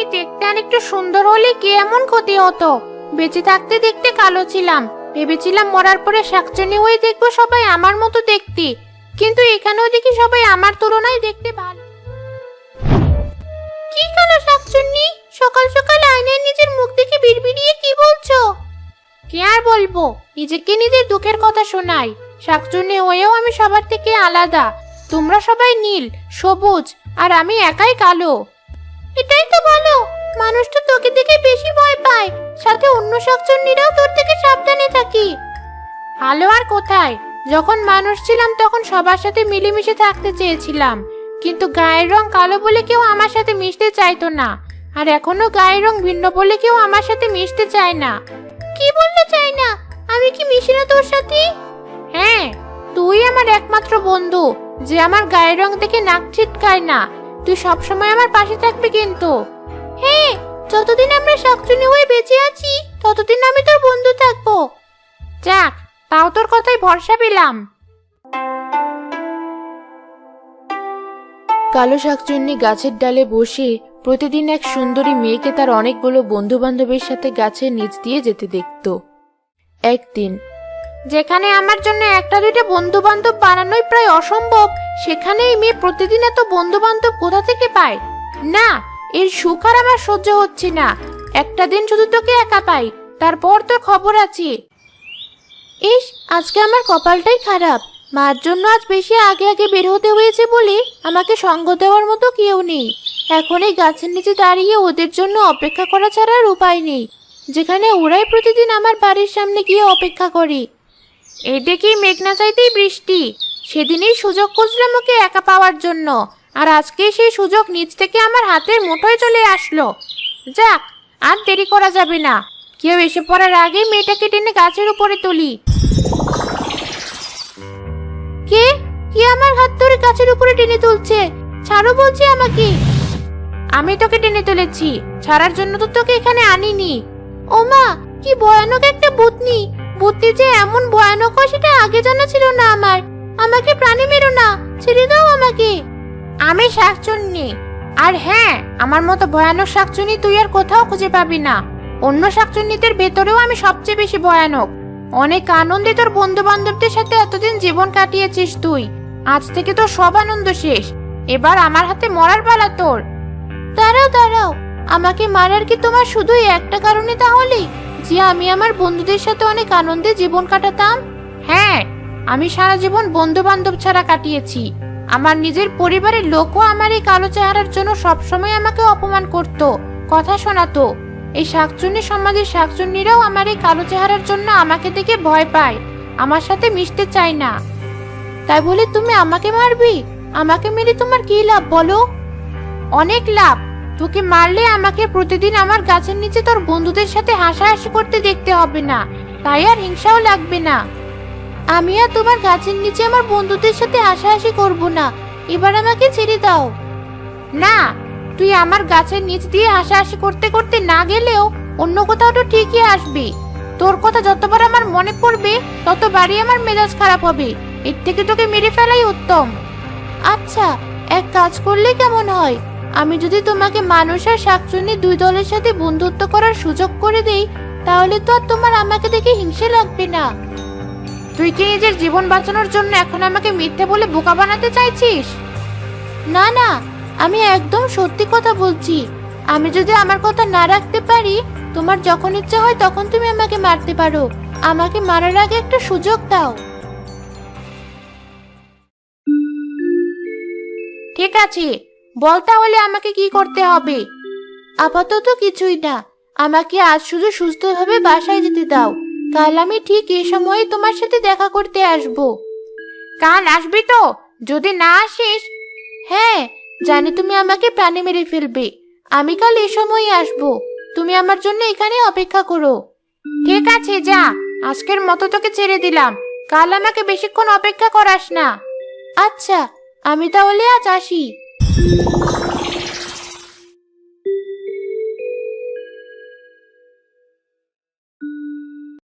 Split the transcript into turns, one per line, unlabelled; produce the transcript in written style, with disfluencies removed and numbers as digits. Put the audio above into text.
আমি দেখতে আর একটু সুন্দর হলে কি এমন ক্ষতি হতো? বেঁচে থাকতে দেখতে কালো ছিলাম, ভেবেছিলাম মরার পরে শাকচুন্নি হয়ে দেখবো সবাই আমার মতো দেখতে, কিন্তু এখানেও দেখি সবাই আমার তুলনায় দেখতে ভালো। কি কালো শাকচুন্নি, সকাল সকাল আয়নায় নিজের মুখ দেখে বিড়বিড়িয়ে কি বলছো? কি আর বলবো, নিজেকে নিজের দুঃখের কথা শোনাই। শাকচুন্নি হয়েও আমি সবার থেকে আলাদা। তোমরা সবাই নীল, সবুজ, আর আমি একাই কালো। এটাই তো ভালো, মানুষ তো তোকে দেখে বেশি ভয় পায়, সাথে অন্য শাকচুন্নিরাও তোর থেকে সাবধানে থাকি। ভালো আর কোথায়, যখন মানুষ ছিলাম তখন সবার সাথে মিলেমিশে থাকতে চেয়েছিলাম, কিন্তু গায়ের রং কালো বলে কেউ আমার সাথে মিশতে চাইতো না, আর এখনো গায়ের রং ভিন্ন বলে কেউ আমার সাথে মিশতে চায় না। কি বলতে চাই না? আমি কি মিশি না তোর সাথে? হ্যাঁ, তুই আমার একমাত্র বন্ধু, যে আমার গায়ের রং দেখে নাক ছিটকায় না। তুই সবসময় আমার পাশে থাকবি কিন্তু। হ্যাঁ, যতদিন আমরা শাকচুন্নি হয়ে বেঁচে আছি ততদিন আমি তোর বন্ধু থাকবো। যাক, তাও তোর কথাই ভরসা পেলাম।
কালো শাকচুন্নি গাছের ডালে বসে প্রতিদিন এক সুন্দরী মেয়েকে তার অনেকগুলো বন্ধু বান্ধবের সাথে গাছের নিচ দিয়ে যেতে দেখত। একদিন,
যেখানে আমার জন্য একটা দুইটা বন্ধু বান্ধব বানানোই প্রায় অসম্ভব, সেখানে এই মেয়ে প্রতিদিন এত বন্ধু বান্ধব কোথা থেকে পায়? না, এর সুখ আর আমার সহ্য হচ্ছে না। একটা দিন শুধু তোকে একা পাই, তারপর তোর খবর আছে। ইস, আজকে আমার কপালটাই খারাপ। মার জন্য আজ বেশি আগে আগে বের হতে হয়েছে বলে আমাকে সঙ্গ দেওয়ার মতো কেউ নেই। এখন এই গাছের নিচে দাঁড়িয়ে ওদের জন্য অপেক্ষা করা ছাড়া আর উপায় নেই, যেখানে ওরাই প্রতিদিন আমার বাড়ির সামনে গিয়ে অপেক্ষা করে। এই দেখি মেঘনা চাইতেই বৃষ্টি। সেদিনই সুযোগ খুঁজলাম ওকে একা পাওয়ার জন্য, আর আজকে সেই সুযোগ নিচ থেকে আমার হাতের মুঠোয় চলে আসলো। যাক, আর দেরি করা যাবে না, কেউ এসে পড়ার আগেই মেয়েটাকে টেনে গাছের উপরে তুলি। কে কে আমার হাত ধরে গাছের উপরে টেনে তুলছে? ছাড়ো বলছি আমাকে। আমি তোকে টেনে তুলেছি, ছাড়ার জন্য তো তোকে এখানে আনিনি। ওমা, কি ভয়ানক একটা ভূতনি! ভূতনি যে এমন ভয়ানক হয় সেটা আগে জানা ছিল না আমার। আমাকে প্রাণে মেরো না, ছেড়ে দাও আমাকে। আমি শাকচুন্নি, আর হ্যাঁ, আমার মতো ভয়ানক শাকচুন্নি তুই আর কোথাও খুঁজে পাবি না। অন্য শাকচুন্নিদের ভেতরেও আমি সবচেয়ে বেশি ভয়ানক। অনেক আনন্দে তোর বন্ধু বান্ধবদের সাথে এতদিন জীবন কাটিয়েছিস তুই, আজ থেকে তোর সব আনন্দ শেষ। এবার আমার হাতে মরার পালা তোর। দাঁড়াও দাঁড়াও, আমাকে মারার কি তোমার শুধুই একটা কারণে তাহলে, যে আমি আমার বন্ধুদের সাথে অনেক আনন্দে জীবন কাটাতাম? হ্যাঁ, আমি সারা জীবন বন্ধু বান্ধব ছাড়া কাটিয়েছি। আমার নিজের পরিবারের লোকও আমার এই কালো চেহারার জন্য সবসময় আমাকে অপমান করত, কথা শোনাতো। এই শাকচুন্নি সমাজের শাকচুন্নিরাও আমার এই কালো চেহারার জন্য আমাকে দেখে ভয় পায়, আমার সাথে মিশতে চায় না। তাই বলে তুমি আমাকে মারবি? আমাকে মেরে তোমার কি লাভ বলো? অনেক লাভ। তোকে মারলে আমাকে প্রতিদিন আমার গাছের নিচে তোর বন্ধুদের সাথে হাসাহাসি করতে দেখতে হবে না, তাই আর হিংসাও লাগবে না। আমি আর তোমার গাছের নিচে আমার বন্ধুদের সাথে হাসাহাসি করব না। এবার আমাকে ছেড়ে দাও। না, তুই আমার গাছের নিচ দিয়ে হাসাহাসি করতে করতে না গেলেও অন্য কোথাও তো ঠিকই আসবি। তোর কথা যতবার আমার মনে পড়বে ততবারই আমার মেজাজ খারাপ হবে। এর থেকে তোকে মেরে ফেলাই উত্তম। আচ্ছা, এক কাজ করলে কেমন হয়? আমি যদি তোমাকে মানুষ আর শাকচুন্নি দুই দলের সাথে বন্ধুত্ব করার সুযোগ করে দেই, তাহলে তো আর তোমার আমাকে দেখে হিংসে লাগবে না। তুই কি নিজের জীবন বাঁচানোর জন্য এখন আমাকে মিথ্যে বলে বোকা বানাতে চাইছিস? না না, আমি একদম সত্যি কথা বলছি। আমি যদি আমার কথা না রাখতে পারি, তোমার যখন ইচ্ছা হয় তখন তুমি আমাকে মারতে পারো। আমাকে মারার আগে একটা সুযোগ দাও। ঠিক আছে, বল তাহলে আমাকে কি করতে হবে? আপাতত কিছুই না, আমাকে আজ শুধু সুস্থভাবে বাসায় যেতে দাও। কাল আমি ঠিক এই সময়ে তোমার সাথে দেখা করতে আসব। কাল আসবি তো? যদি না আসিস? হ্যাঁ, জানি তুমি আমাকে প্রাণে মেরে ফেলবে। আমি কাল এই সময়ে আসব, তুমি আমার জন্য এখানে অপেক্ষা করো। ঠিক আছে, যা, আজকের মতো তোকে ছেড়ে দিলাম। কাল আমাকে বেশিক্ষণ অপেক্ষা করাস না। আচ্ছা, আমি তাহলে আজ আসি।